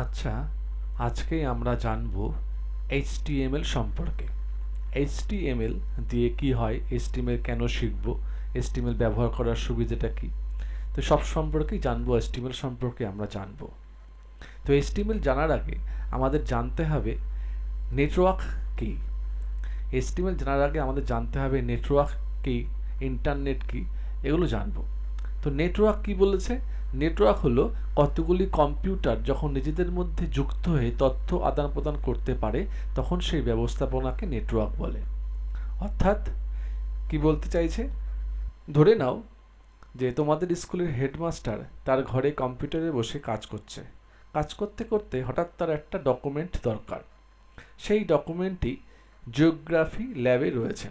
আচ্ছা, আজকেই আমরা জানব HTML সম্পর্কে। HTML দিয়ে কি হয়, HTML কেন শিখব, HTML ব্যবহার করার সুবিধাটা কি, তো সব সম্পর্কেই জানবো। HTML সম্পর্কে আমরা জানবো। তো HTML জানার আগে আমাদের জানতে হবে নেটওয়ার্ক কি। HTML জানার আগে আমাদের জানতে হবে নেটওয়ার্ক কি, ইন্টারনেট কি, এগুলো জানবো। তো নেটওয়ার্ক কি বলেছে? নেটওয়ার্ক হলো কতগুলি কম্পিউটার যখন নিজেদের মধ্যে যুক্ত হয়ে তথ্য আদান প্রদান করতে পারে তখন সেই ব্যবস্থাপনাকে নেটওয়ার্ক বলে। অর্থাৎ কি বলতে চাইছে, ধরে নাও যে তোমাদের স্কুলের হেডমাস্টার তার ঘরে কম্পিউটারে বসে কাজ করছে। কাজ করতে করতে হঠাৎ তার একটা ডকুমেন্ট দরকার। সেই ডকুমেন্টটি জিওগ্রাফি ল্যাবে রয়েছে।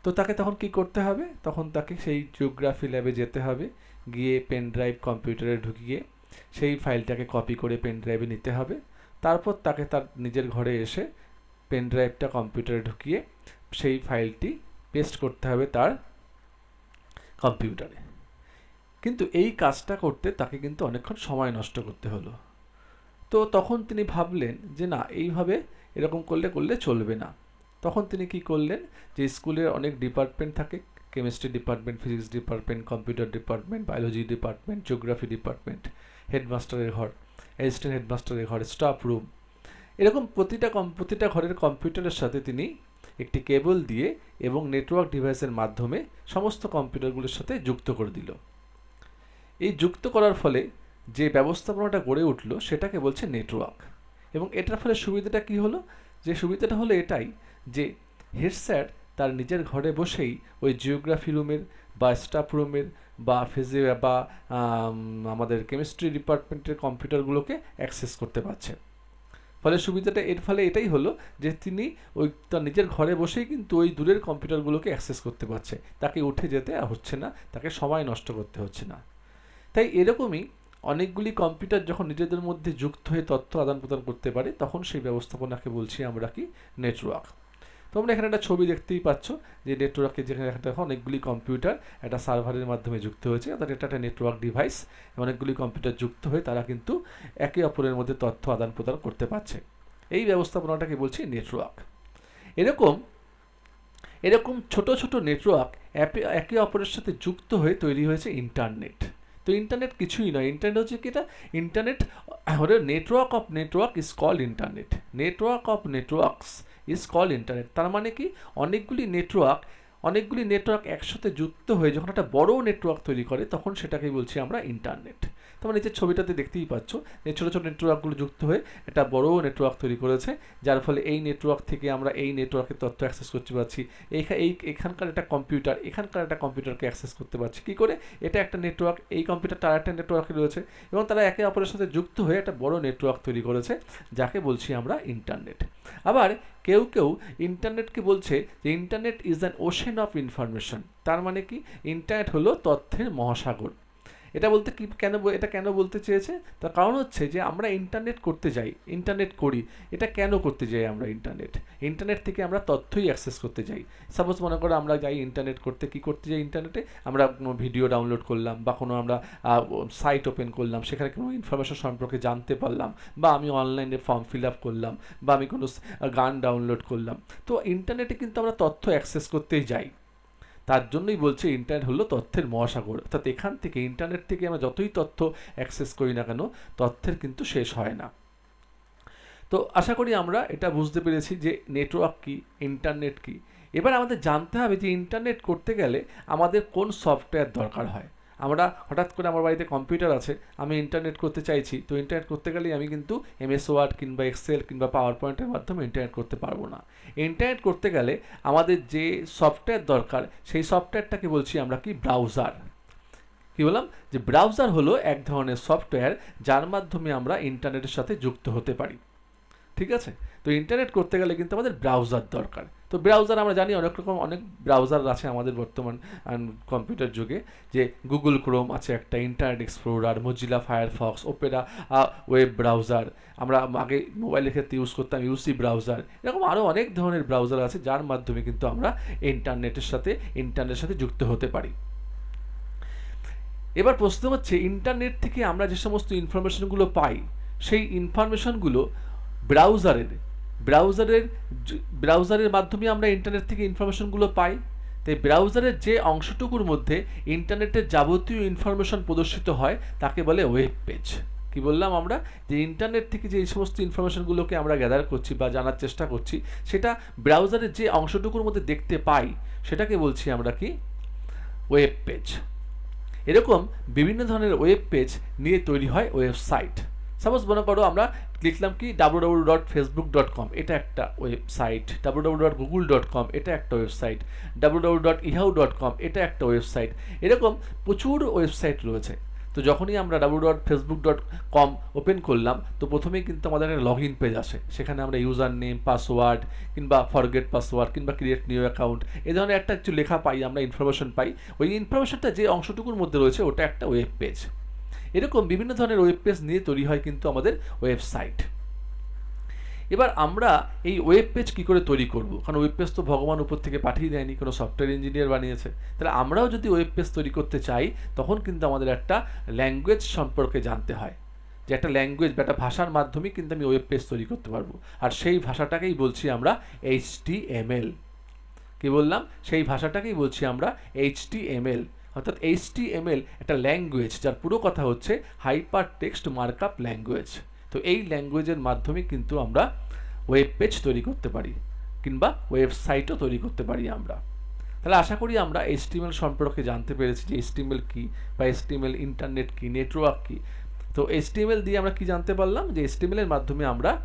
তো তাকে তখন কি করতে হবে? তখন তাকে সেই জিওগ্রাফি ল্যাবে যেতে হবে, গিয়ে পেন ড্রাইভ কম্পিউটারে ঢুকিয়ে সেই ফাইলটাকে কপি করে পেন ড্রাইভে নিতে হবে। তারপর তাকে তার নিজের ঘরে এসে পেন ড্রাইভটা কম্পিউটারে ঢুকিয়ে সেই ফাইলটি পেস্ট করতে হবে তার কম্পিউটারে। কিন্তু এই কাজটা করতে তাকে কিন্তু অনেকক্ষণ সময় নষ্ট করতে হলো। তো তখন তিনি ভাবলেন যে না, এইভাবে এরকম করলে চলবে না। তখন তিনি কি করলেন, যে স্কুলের অনেক ডিপার্টমেন্ট থাকে, chemistry department, physics department, computer department, biology department, geography department, হেডমাস্টারের ঘর, অ্যাসিস্ট্যান্ট হেডমাস্টারের ঘর, স্টাফ রুম, এরকম প্রতিটা ঘরের কম্পিউটারের সাথে তিনি একটি কেবল দিয়ে এবং নেটওয়ার্ক ডিভাইসের মাধ্যমে সমস্ত কম্পিউটারগুলোর সাথে যুক্ত করে দিল। এই যুক্ত করার ফলে যে ব্যবস্থাপনাটা গড়ে উঠল সেটাকে বলছে নেটওয়ার্ক। এবং এটার ফলে সুবিধাটা কি হলো? যে সুবিধাটা হলো এটাই যে হেড স্যার তার নিজের ঘরে বসেই ওই জিওগ্রাফি রুমের বা স্টাফ রুমের বা বা আমাদের কেমিস্ট্রি ডিপার্টমেন্টের কম্পিউটারগুলোকে অ্যাক্সেস করতে পারছে। ফলে সুবিধাটা এর ফলে এটাই হলো যে তিনি ওই তার নিজের ঘরে বসেই কিন্তু ওই দূরের কম্পিউটারগুলোকে অ্যাক্সেস করতে পারছে। তাকে উঠে যেতে হচ্ছে না, তাকে সময় নষ্ট করতে হচ্ছে না। তাই এরকমই অনেকগুলি কম্পিউটার যখন নিজেদের মধ্যে যুক্ত হয়ে তথ্য আদান প্রদান করতে পারে তখন সেই ব্যবস্থাপনাকে বলছি আমরা কি, নেটওয়ার্ক। তোমরা এখানে একটা ছবি দেখতেই পাচ্ছ যে নেটওয়ার্কে যেখানে দেখো অনেকগুলি কম্পিউটার একটা সার্ভারের মাধ্যমে যুক্ত হয়েছে, অর্থাৎ এটা একটা নেটওয়ার্ক ডিভাইস। অনেকগুলি কম্পিউটার যুক্ত হয়ে তারা কিন্তু একে অপরের মধ্যে তথ্য আদান প্রদান করতে পারছে। এই ব্যবস্থাপনাটাকে বলছি নেটওয়ার্ক। এরকম এরকম ছোট ছোট নেটওয়ার্ক একে অপরের সাথে যুক্ত হয়ে তৈরি হয়েছে ইন্টারনেট। তো ইন্টারনেট কিছুই নয়, ইন্টারনেট হচ্ছে কি, এটা ইন্টারনেট হলো network of network is called internet. Network of networks is called internet. তার মানে কি, অনেকগুলি নেটওয়ার্ক একসাথে যুক্ত হয়ে যখন একটা বড় নেটওয়ার্ক তৈরি করে তখন সেটাকেই বলছি আমরা ইন্টারনেট। তোমরা নিচের ছবিটাতে দেখতেই পাচ্ছ যে ছোটো ছোটো নেটওয়ার্কগুলো যুক্ত হয়ে একটা বড় নেটওয়ার্ক তৈরি করেছে, যার ফলে এই নেটওয়ার্ক থেকে আমরা এই নেটওয়ার্কের তথ্য অ্যাক্সেস করতে পারছি। এখানকার একটা কম্পিউটার এখানকার একটা কম্পিউটারকে অ্যাক্সেস করতে পারছি কী করে? এটা একটা নেটওয়ার্ক, এই কম্পিউটারটা আর একটা নেটওয়ার্কে রয়েছে এবং তারা একে অপরের সাথে যুক্ত হয়ে একটা বড় নেটওয়ার্ক তৈরি করেছে, যাকে বলছি আমরা ইন্টারনেট। আবার কেউ কেউ ইন্টারনেটকে বলছে যে internet is an ocean of information. তার মানে কি, ইন্টারনেট হলো তথ্যের মহাসাগর। এটা কেন বলতে চেয়েছে? তার কারণ হচ্ছে যে আমরা ইন্টারনেট করতে যাই, ইন্টারনেট করি, এটা কেন করতে যাই? আমরা ইন্টারনেট থেকে আমরা তথ্যই অ্যাক্সেস করতে যাই। সাপোজ মনে করো আমরা যাই ইন্টারনেট করতে, কি করতে যাই ইন্টারনেটে? আমরা কোনো ভিডিও ডাউনলোড করলাম বা কোনো আমরা সাইট ওপেন করলাম, সেখানে কোনো ইনফরমেশন সম্পর্কে জানতে পারলাম, বা আমি অনলাইনে ফর্ম ফিল আপ করলাম, বা আমি কোনো গান ডাউনলোড করলাম। তো ইন্টারনেটে কিন্তু আমরা তথ্য অ্যাক্সেস করতেই যাই। তার জন্যই বলছে ইন্টারনেট হলো তথ্যের মহাসাগর। অর্থাৎ এখান থেকে, ইন্টারনেট থেকে আমরা যতই তথ্য অ্যাক্সেস করি না কেন, তথ্যের কিন্তু শেষ হয় না। তো আশা করি আমরা এটা বুঝতে পেরেছি যে নেটওয়ার্ক কি, ইন্টারনেট কি। এবার আমাদের জানতে হবে যে ইন্টারনেট করতে গেলে আমাদের কোন সফটওয়্যার দরকার হয়। আমরা হঠাৎ করে আমার বাড়িতে কম্পিউটার আছে, আমি ইন্টারনেট করতে চাইছি, তো ইন্টারনেট করতে গেলেই আমি কিন্তু এমএস ওয়ার্ড কিংবা এক্সেল কিংবা পাওয়ার পয়েন্টের মাধ্যমে ইন্টারনেট করতে পারবো না। ইন্টারনেট করতে গেলে আমাদের যে সফটওয়্যার দরকার সেই সফটওয়্যারটাকে বলছি আমরা কি, ব্রাউজার। কি বললাম? যে ব্রাউজার হলো এক ধরনের সফটওয়্যার যার মাধ্যমে আমরা ইন্টারনেটের সাথে যুক্ত হতে পারি। ঠিক আছে? তো ইন্টারনেট করতে গেলে কিন্তু আমাদের ব্রাউজার দরকার। তো ব্রাউজার আমরা জানি অনেক ব্রাউজার আছে আমাদের বর্তমান কম্পিউটার যুগে, যে গুগল ক্রোম আছে একটা, internet explorer, Mozilla Firefox, Opera web browser, আমরা আগে মোবাইলের ক্ষেত্রে ইউজ করতাম ইউসি ব্রাউজার। এরকম আরও অনেক ধরনের ব্রাউজার আছে যার মাধ্যমে কিন্তু আমরা ইন্টারনেটের সাথে যুক্ত হতে পারি। এবার প্রশ্ন হচ্ছে, ইন্টারনেট থেকে আমরা যে সমস্ত ইনফরমেশনগুলো পাই সেই ইনফরমেশনগুলো ব্রাউজারের ব্রাউজারের ব্রাউজারের মাধ্যমে আমরা ইন্টারনেট থেকে ইনফরমেশনগুলো পাই। তাই ব্রাউজারের যে অংশটুকুর মধ্যে ইন্টারনেটের যাবতীয় ইনফরমেশন প্রদর্শিত হয় তাকে বলে ওয়েব পেজ। কি বললাম আমরা, যে ইন্টারনেট থেকে যে এই সমস্ত ইনফরমেশনগুলোকে আমরা গ্যাদার করছি বা জানার চেষ্টা করছি, সেটা ব্রাউজারের যে অংশটুকুর মধ্যে দেখতে পাই সেটাকে বলছি আমরা কি, ওয়েব পেজ। এরকম বিভিন্ন ধরনের ওয়েব পেজ নিয়ে তৈরি হয় ওয়েবসাইট। সাপোজ মনে করো আমরা লিখলাম কি www.facebook.com, এটা একটা ওয়েবসাইট, www.google.com, এটা একটা ওয়েবসাইট, www.yahoo.com, এটা একটা ওয়েবসাইট। এরকম প্রচুর ওয়েবসাইট রয়েছে। তো যখনই আমরা www.facebook.com ওপেন করলাম, তো প্রথমেই কিন্তু আমাদের একটা লগ ইন পেজ আসে। সেখানে আমরা ইউজার নেম, পাসওয়ার্ড, কিংবা ফরগেট পাসওয়ার্ড, কিংবা ক্রিয়েট নিউ অ্যাকাউন্ট, এই ধরনের একটা কিছু লেখা পাই, আমরা ইনফরমেশন পাই। ওই ইনফরমেশনটা যে অংশটুকুর মধ্যে রয়েছে ওটা একটা ওয়েব পেজ। এরকম বিভিন্ন ধরনের ওয়েব পেজ নিয়ে তৈরি হয় কিন্তু আমাদের ওয়েবসাইট। এবার আমরা এই ওয়েব পেজ কী করে তৈরি করব? কারণ ওয়েব পেজ তো ভগবান উপর থেকে পাঠিয়ে দেয়নি, কোনো সফটওয়্যার ইঞ্জিনিয়ার বানিয়েছে। তাহলে আমরাও যদি ওয়েব পেজ তৈরি করতে চাই, তখন কিন্তু আমাদের একটা ল্যাঙ্গুয়েজ সম্পর্কে জানতে হয়, যে একটা ল্যাঙ্গুয়েজ বা একটা ভাষার মাধ্যমে কিন্তু আমি ওয়েব পেজ তৈরি করতে পারবো। আর সেই ভাষাটাকেই বলছি আমরা HTML। কি বললাম? সেই ভাষাটাকেই বলছি আমরা HTML। অর্থাৎ HTML একটা ল্যাঙ্গুয়েজ, যার পুরো কথা হচ্ছে হাইপার টেক্সট মার্কআপ ল্যাঙ্গুয়েজ। তো এই ল্যাঙ্গুয়েজের মাধ্যমে কিন্তু আমরা ওয়েব পেজ তৈরি করতে পারি, কিংবা ওয়েবসাইটও তৈরি করতে পারি আমরা। তাহলে আশা করি আমরা HTML সম্পর্কে জানতে পেরেছি, যে HTML কী, বা HTML ইন্টারনেট কী, নেটওয়ার্ক কী। তো HTML দিয়ে আমরা কি জানতে পারলাম, যে HTML এর মাধ্যমে আমরা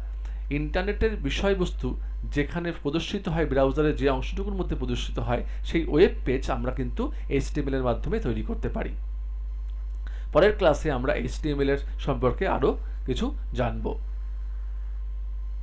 ইন্টারনেটের বিষয়বস্তু যেখানে প্রদর্শিত হয়, ব্রাউজারের যে অংশটুকুর মধ্যে প্রদর্শিত হয়, সেই ওয়েব পেজ আমরা কিন্তু HTML এর মাধ্যমে তৈরি করতে পারি। পরের ক্লাসে আমরা HTML এর সম্পর্কে আরও কিছু জানবো।